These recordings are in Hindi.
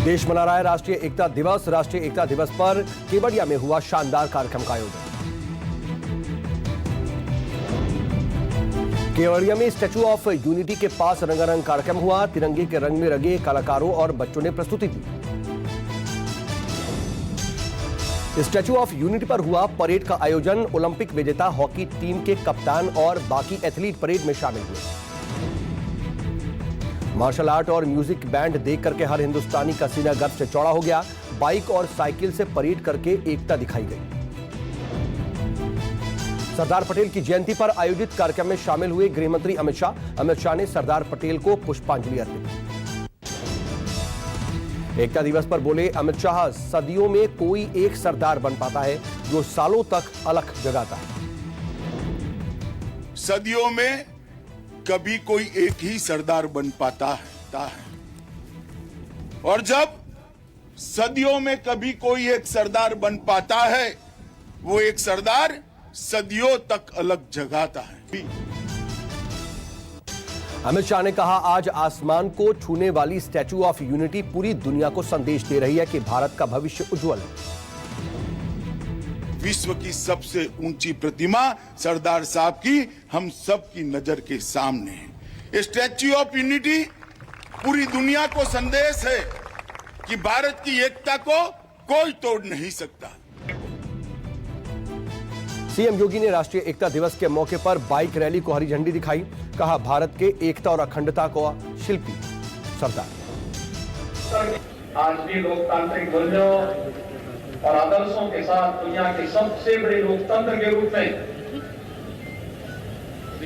देश मना रहा है राष्ट्रीय एकता दिवस। राष्ट्रीय एकता दिवस पर केवड़िया में हुआ शानदार कार्यक्रम का आयोजन। केवड़िया में स्टैच्यू ऑफ यूनिटी के पास रंगारंग कार्यक्रम हुआ। तिरंगे के रंग में रंगे कलाकारों और बच्चों ने प्रस्तुति दी। स्टैच्यू ऑफ यूनिटी पर हुआ परेड का आयोजन। ओलंपिक विजेता हॉकी टीम के कप्तान और बाकी एथलीट परेड में शामिल हुए। मार्शल आर्ट और म्यूजिक बैंड देख करके हर हिंदुस्तानी का सीना गर्व से चौड़ा हो गया। बाइक और साइकिल से परेड करके एकता दिखाई गई। सरदार पटेल की जयंती पर आयोजित कार्यक्रम में शामिल हुए गृह मंत्री अमित शाह। अमित शाह ने सरदार पटेल को पुष्पांजलि अर्पित की। एकता दिवस पर बोले अमित शाह, सदियों में कोई एक सरदार बन पाता है जो सालों तक अलख जगाता है। सदियों में कभी कोई एक ही सरदार बन पाता है और जब सदियों में कभी कोई एक सरदार बन पाता है, वो एक सरदार सदियों तक अलग जगाता है। अमित शाह ने कहा, आज आसमान को छूने वाली स्टैच्यू ऑफ यूनिटी पूरी दुनिया को संदेश दे रही है कि भारत का भविष्य उज्जवल है। विश्व की सबसे ऊंची प्रतिमा सरदार साहब की हम सब की नजर के सामने है। स्टैच्यू ऑफ यूनिटी पूरी दुनिया को संदेश है कि भारत की एकता को कोई तोड़ नहीं सकता। सीएम योगी ने राष्ट्रीय एकता दिवस के मौके पर बाइक रैली को हरी झंडी दिखाई। कहा, भारत के एकता और अखंडता को शिल्पी सरदार। आज भी लोकतांत्रिक मूल्यों और आदर्शों के साथ दुनिया के सबसे बड़े लोकतंत्र के रूप में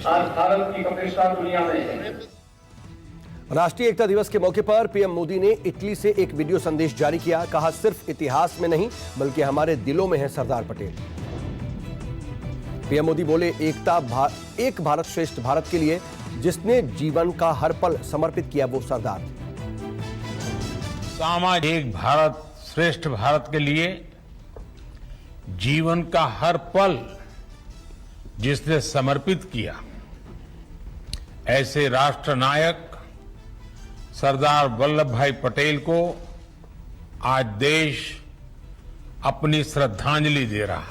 आज भारत की प्रतिष्ठा दुनिया में है। राष्ट्रीय एकता दिवस के मौके पर पीएम मोदी ने इटली से एक वीडियो संदेश जारी किया। कहा, सिर्फ इतिहास में नहीं बल्कि हमारे दिलों में है सरदार पटेल। पीएम मोदी बोले, एक भारत श्रेष्ठ भारत के लिए जिसने जीवन का हर पल समर्पित किया वो सरदार। सामाजिक भारत श्रेष्ठ भारत के लिए जीवन का हर पल जिसने समर्पित किया, ऐसे राष्ट्र नायक सरदार वल्लभ भाई पटेल को आज देश अपनी श्रद्धांजलि दे रहा है।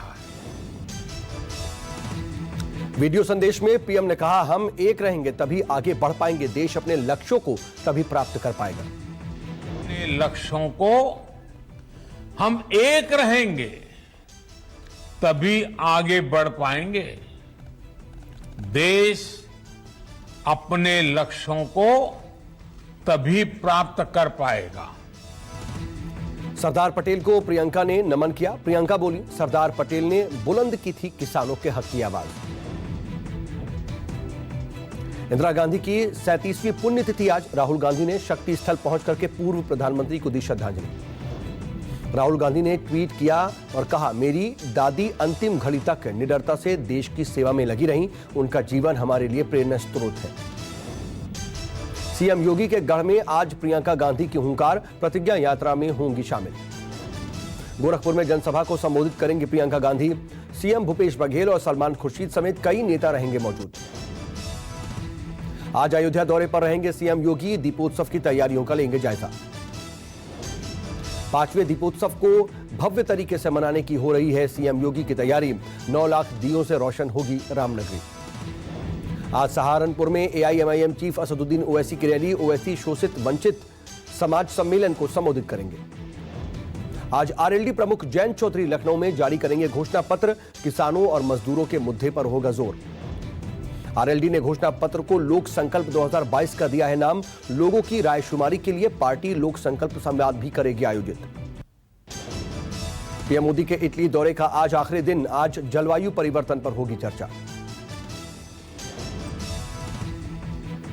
वीडियो संदेश में पीएम ने कहा, हम एक रहेंगे तभी आगे बढ़ पाएंगे। देश अपने लक्ष्यों को तभी प्राप्त कर पाएगा। अपने लक्ष्यों को हम एक रहेंगे तभी आगे बढ़ पाएंगे। देश अपने लक्ष्यों को तभी प्राप्त कर पाएगा। सरदार पटेल को प्रियंका ने नमन किया। प्रियंका बोली, सरदार पटेल ने बुलंद की थी किसानों के हक की आवाज। इंदिरा गांधी की 37वीं पुण्यतिथि आज। राहुल गांधी ने शक्ति स्थल पहुंच करके पूर्व प्रधानमंत्री को दी श्रद्धांजलि। राहुल गांधी ने ट्वीट किया और कहा, मेरी दादी अंतिम घड़ी तक निडरता से देश की सेवा में लगी रहीं। उनका जीवन हमारे लिए प्रेरणा स्रोत है। सीएम योगी के गढ़ में आज प्रियंका गांधी की हुंकार। प्रतिज्ञा यात्रा में होंगी शामिल। गोरखपुर में जनसभा को संबोधित करेंगी प्रियंका गांधी। सीएम भूपेश बघेल और सलमान खुर्शीद समेत कई नेता रहेंगे मौजूद। आज अयोध्या दौरे पर रहेंगे सीएम योगी। दीपोत्सव की तैयारियों का लेंगे जायजा। 5वें दीपोत्सव को भव्य तरीके से मनाने की हो रही है सीएम योगी की तैयारी। 9 लाख दियों से रोशन होगी रामनगरी। आज सहारनपुर में एआईएमआईएम चीफ असदुद्दीन ओवैसी की रैली। ओवैसी शोषित वंचित समाज सम्मेलन को संबोधित करेंगे। आज आरएलडी प्रमुख जयंत चौधरी लखनऊ में जारी करेंगे घोषणा पत्र। किसानों और मजदूरों के मुद्दे पर होगा जोर। आरएलडी ने घोषणा पत्र को लोक संकल्प 2022 का दिया है नाम। लोगों की रायशुमारी के लिए पार्टी लोक संकल्प संवाद भी करेगी आयोजित। पीएम मोदी के इटली दौरे का आज आखिरी दिन। आज जलवायु परिवर्तन पर होगी चर्चा।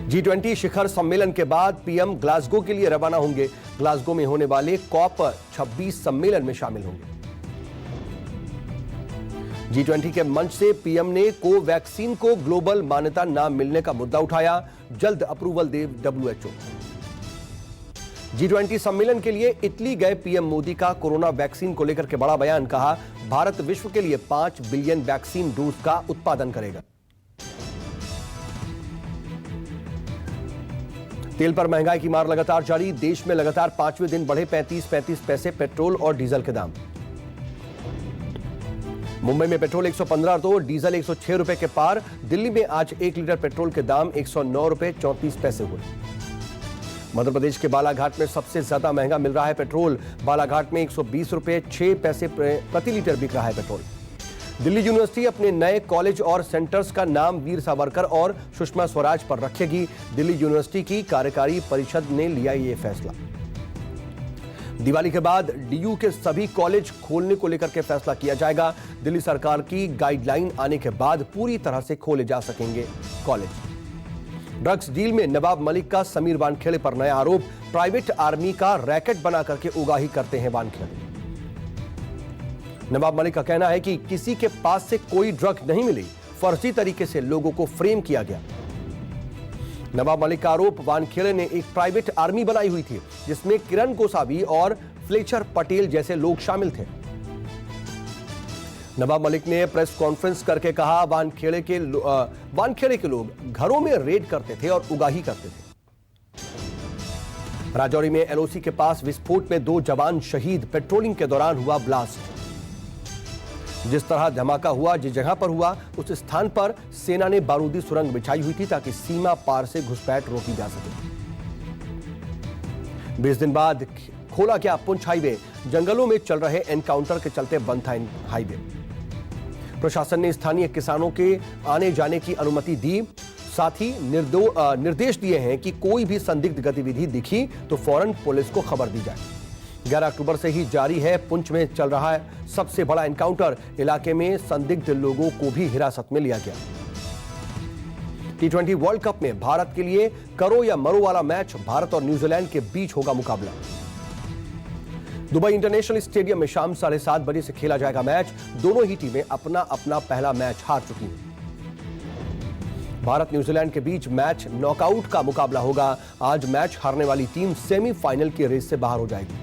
G20 शिखर सम्मेलन के बाद पीएम ग्लासगो के लिए रवाना होंगे। ग्लासगो में होने वाले COP26 सम्मेलन में शामिल होंगे। G20 के मंच से पीएम ने कोवैक्सीन को ग्लोबल मान्यता न मिलने का मुद्दा उठाया। जल्द अप्रूवल दे WHO। G20 सम्मेलन के लिए इटली गए पीएम मोदी का कोरोना वैक्सीन को लेकर के बड़ा बयान। कहा, भारत विश्व के लिए 5 बिलियन वैक्सीन डोज का उत्पादन करेगा। तेल पर महंगाई की मार लगातार जारी। देश में लगातार 5वें दिन बढ़े 35 पैसे पेट्रोल और डीजल के दाम। मुंबई में पेट्रोल 115 तो डीजल 106 रुपए के पार। दिल्ली में आज 1 लीटर पेट्रोल के दाम 109 रुपए 34 पैसे हुए। मध्य प्रदेश के बालाघाट में सबसे ज्यादा महंगा मिल रहा है पेट्रोल। बालाघाट में 120 रुपए 6 पैसे प्रति लीटर बिक रहा है पेट्रोल। दिल्ली यूनिवर्सिटी अपने नए कॉलेज और सेंटर्स का नाम वीर सावरकर और सुषमा स्वराज पर रखेगी। दिल्ली यूनिवर्सिटी की कार्यकारी परिषद ने लिया ये फैसला। दिवाली के बाद डीयू के सभी कॉलेज खोलने को लेकर के फैसला किया जाएगा। दिल्ली सरकार की गाइडलाइन आने के बाद पूरी तरह से खोले जा सकेंगे कॉलेज। ड्रग्स डील में नवाब मलिक का समीर वानखेड़े पर नया आरोप। प्राइवेट आर्मी का रैकेट बना करके उगाही करते हैं वानखेड़े। नवाब मलिक का कहना है कि किसी के पास से कोई ड्रग नहीं मिली, फर्जी तरीके से लोगों को फ्रेम किया गया। नवाब मलिक का आरोप, वानखेड़े ने एक प्राइवेट आर्मी बनाई हुई थी जिसमें किरण गोसावी और फ्लेचर पटेल जैसे लोग शामिल थे। नवाब मलिक ने प्रेस कॉन्फ्रेंस करके कहा, वानखेड़े के लोग घरों में रेड करते थे और उगाही करते थे। राजौरी में एलओसी के पास विस्फोट में 2 जवान शहीद। पेट्रोलिंग के दौरान हुआ ब्लास्ट। जिस तरह धमाका हुआ, जिस जगह पर हुआ, उस स्थान पर सेना ने बारूदी सुरंग बिछाई हुई थी ताकि सीमा पार से घुसपैठ रोकी जा सके। 20 दिन बाद खोला गया पुंछ हाईवे। जंगलों में चल रहे एनकाउंटर के चलते बंद था हाईवे। प्रशासन ने स्थानीय किसानों के आने जाने की अनुमति दी। साथ ही निर्देश दिए हैं कि कोई भी संदिग्ध गतिविधि दिखी तो फौरन पुलिस को खबर दी जाए। 11 अक्टूबर से ही जारी है पुंछ में चल रहा है सबसे बड़ा एनकाउंटर। इलाके में संदिग्ध लोगों को भी हिरासत में लिया गया। T20 वर्ल्ड कप में भारत के लिए करो या मरो वाला मैच। भारत और न्यूजीलैंड के बीच होगा मुकाबला। दुबई इंटरनेशनल स्टेडियम में शाम 7:30 बजे से खेला जाएगा मैच। दोनों ही टीमें अपना अपना पहला मैच हार चुकी हैं। भारत न्यूजीलैंड के बीच मैच नॉकआउट का मुकाबला होगा। आज मैच हारने वाली टीम सेमीफाइनल की रेस से बाहर हो जाएगी।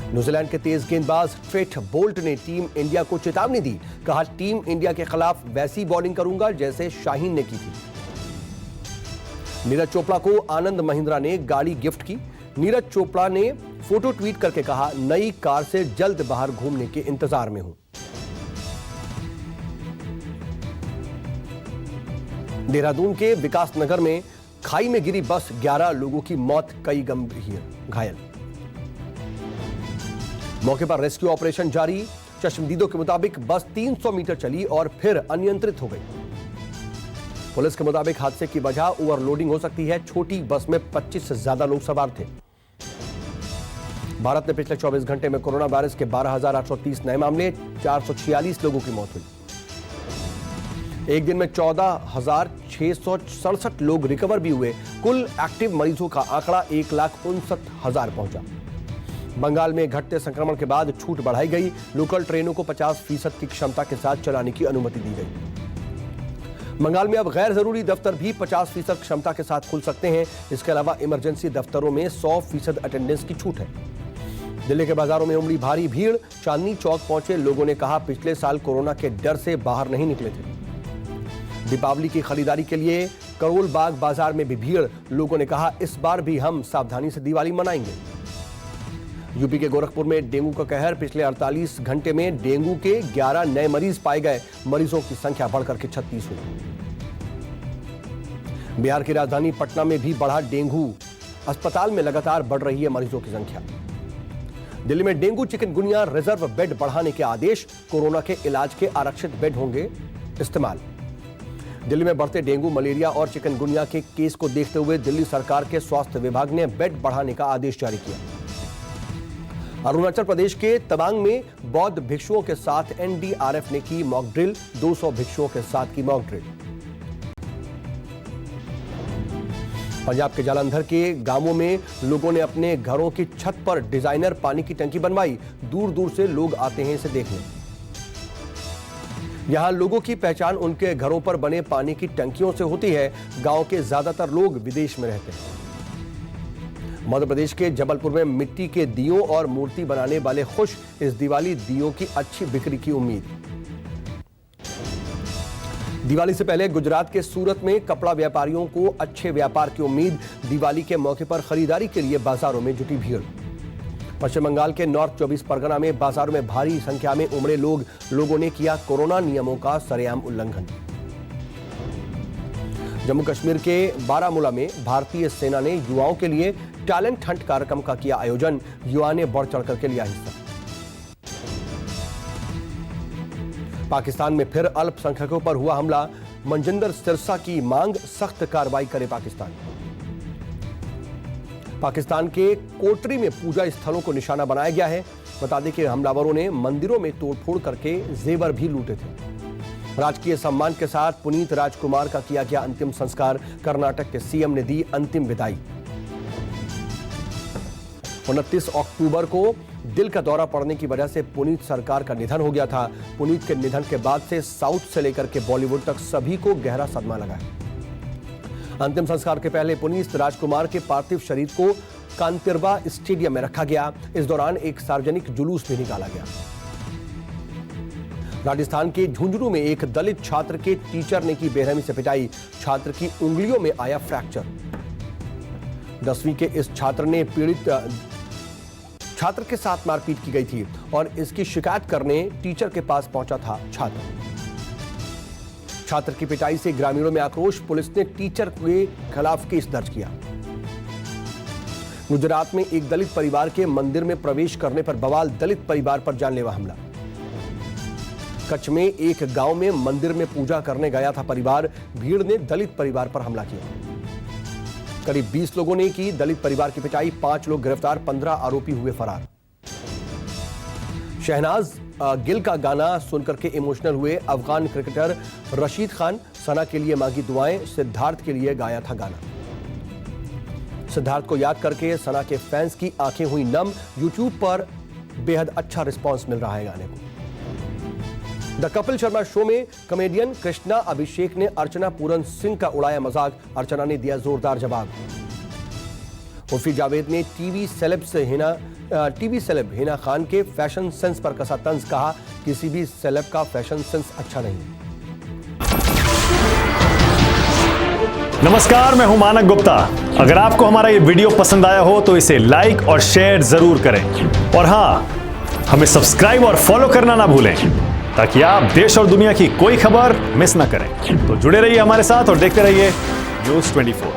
न्यूजीलैंड के तेज गेंदबाज ट्रेट बोल्ट ने टीम इंडिया को चेतावनी दी। कहा, टीम इंडिया के खिलाफ वैसी बॉलिंग करूंगा जैसे शाहीन ने की थी। नीरज चोपड़ा को आनंद महिंद्रा ने गाड़ी गिफ्ट की। नीरज चोपड़ा ने फोटो ट्वीट करके कहा, नई कार से जल्द बाहर घूमने के इंतजार में हूं। देहरादून के विकास नगर में खाई में गिरी बस, 11 लोगों की मौत, कई गंभीर घायल। मौके पर रेस्क्यू ऑपरेशन जारी। चश्मदीदों के मुताबिक बस 300 मीटर चली और फिर अनियंत्रित हो गई। पुलिस के मुताबिक हादसे की वजह ओवरलोडिंग हो सकती है। छोटी बस में 25 से ज्यादा लोग सवार थे। भारत में पिछले 24 घंटे में कोरोना वायरस के 12,830 नए मामले, 446 लोगों की मौत हुई। एक दिन में 14,667 लोग रिकवर भी हुए। कुल एक्टिव मरीजों का आंकड़ा 1,59,000 पहुंचा। बंगाल में घटते संक्रमण के बाद छूट बढ़ाई गई। लोकल ट्रेनों को 50% की क्षमता के साथ चलाने की अनुमति दी गई। बंगाल में अब गैर जरूरी दफ्तर भी 50% क्षमता के साथ खुल सकते हैं। इसके अलावा इमरजेंसी दफ्तरों में 100% अटेंडेंस की छूट है। दिल्ली के बाजारों में उमड़ी भारी भीड़। चांदनी चौक पहुंचे लोगों ने कहा, पिछले साल कोरोना के डर से बाहर नहीं निकले थे। दीपावली की खरीदारी के लिए करोल बाग बाजार में भी भीड़। लोगों ने कहा, इस बार भी हम सावधानी से दिवाली मनाएंगे। यूपी के गोरखपुर में डेंगू का कहर। पिछले 48 घंटे में डेंगू के 11 नए मरीज पाए गए। मरीजों की संख्या बढ़कर के 36 हुई। बिहार की राजधानी पटना में भी बढ़ा डेंगू। अस्पताल में लगातार बढ़ रही है मरीजों की संख्या। दिल्ली में डेंगू चिकनगुनिया रिजर्व बेड बढ़ाने के आदेश। कोरोना के इलाज के आरक्षित बेड होंगे इस्तेमाल। दिल्ली में बढ़ते डेंगू, मलेरिया और चिकनगुनिया के केस को देखते हुए दिल्ली सरकार के स्वास्थ्य विभाग ने बेड बढ़ाने का आदेश जारी किया। अरुणाचल प्रदेश के तवांग में बौद्ध भिक्षुओं के साथ एनडीआरएफ ने की मॉक ड्रिल। 200 भिक्षुओं के साथ की मॉक ड्रिल। पंजाब के जालंधर के गांवों में लोगों ने अपने घरों की छत पर डिजाइनर पानी की टंकी बनवाई। दूर दूर से लोग आते हैं इसे देखने। यहां लोगों की पहचान उनके घरों पर बने पानी की टंकियों से होती है। गांव के ज्यादातर लोग विदेश में रहते हैं। मध्य प्रदेश के जबलपुर में मिट्टी के दियों और मूर्ति बनाने वाले खुश। इस दिवाली दियों की अच्छी बिक्री की उम्मीद। दिवाली से पहले गुजरात के सूरत में कपड़ा व्यापारियों को अच्छे व्यापार की उम्मीद। दिवाली के मौके पर खरीदारी के लिए बाजारों में जुटी भीड़। पश्चिम बंगाल के नॉर्थ 24 परगना में बाजारों में भारी संख्या में उमड़े लोगों ने किया कोरोना नियमों का सरेआम उल्लंघन। जम्मू कश्मीर के बारामूला में भारतीय सेना ने युवाओं के लिए टैलेंट हंट कार्यक्रम का किया आयोजन। युवा ने बढ़ चढ़कर के लिया हिस्सा। पाकिस्तान में फिर अल्पसंख्यकों पर हुआ हमला। मनजिंदर सिरसा की मांग, सख्त कार्रवाई करे पाकिस्तान। पाकिस्तान के कोटरी में पूजा स्थलों को निशाना बनाया गया है। बता दें कि हमलावरों ने मंदिरों में तोड़फोड़ करके जेवर भी लूटे थे। राजकीय सम्मान के साथ पुनीत राजकुमार का किया गया अंतिम संस्कार। कर्नाटक के सीएम ने दी अंतिम विदाई। 29 अक्टूबर को दिल का दौरा पड़ने की वजह से पुनीत सरकार का निधन हो गया था। पुनीत के निधन के बाद से साउथ से लेकर के बॉलीवुड तक सभी को गहरा सदमा लगा है। अंतिम संस्कार के पहले पुनीत राजकुमार के पार्थिव शरीर को कांतिरवा स्टेडियम में रखा गया। इस दौरान एक सार्वजनिक जुलूस भी निकाला गया। राजस्थान के झुंझुनू में एक दलित छात्र के टीचर ने की बेरहमी से पिटाई। छात्र की उंगलियों में आया फ्रैक्चर। 10वीं के इस छात्र ने पीड़ित छात्र के साथ मारपीट की गई थी और इसकी शिकायत करने टीचर के पास पहुंचा था छात्र की पिटाई से ग्रामीणों में आक्रोश। पुलिस ने टीचर के खिलाफ केस दर्ज किया। गुजरात में एक दलित परिवार के मंदिर में प्रवेश करने पर बवाल। दलित परिवार पर जानलेवा हमला। कच्छ में एक गांव में मंदिर में पूजा करने गया था परिवार। भीड़ ने दलित परिवार पर हमला किया। करीब 20 लोगों ने की दलित परिवार की पिटाई। 5 लोग गिरफ्तार, 15 आरोपी हुए फरार। शहनाज गिल का गाना सुनकर के इमोशनल हुए अफगान क्रिकेटर रशीद खान। सना के लिए मांगी दुआएं, सिद्धार्थ के लिए गाया था गाना। सिद्धार्थ को याद करके सना के फैंस की आंखें हुई नम। यूट्यूब पर बेहद अच्छा रिस्पांस मिल रहा है गाने को। द कपिल शर्मा शो में कॉमेडियन कृष्णा अभिषेक ने अर्चना पूरन सिंह का उड़ाया मजाक। अर्चना ने दिया जोरदार जवाब। उर्फी जावेद ने टीवी सेलेब हिना खान के फैशन सेंस पर कसा तंज। कहा किसी भी सेलेब का फैशन सेंस अच्छा नहीं। नमस्कार, मैं हूं मानक गुप्ता। अगर आपको हमारा ये वीडियो पसंद आया हो तो इसे लाइक और शेयर जरूर करें और हां, हमें सब्सक्राइब और फॉलो करना ना भूलें ताकि आप देश और दुनिया की कोई खबर मिस ना करें। तो जुड़े रहिए हमारे साथ और देखते रहिए न्यूज़ 24।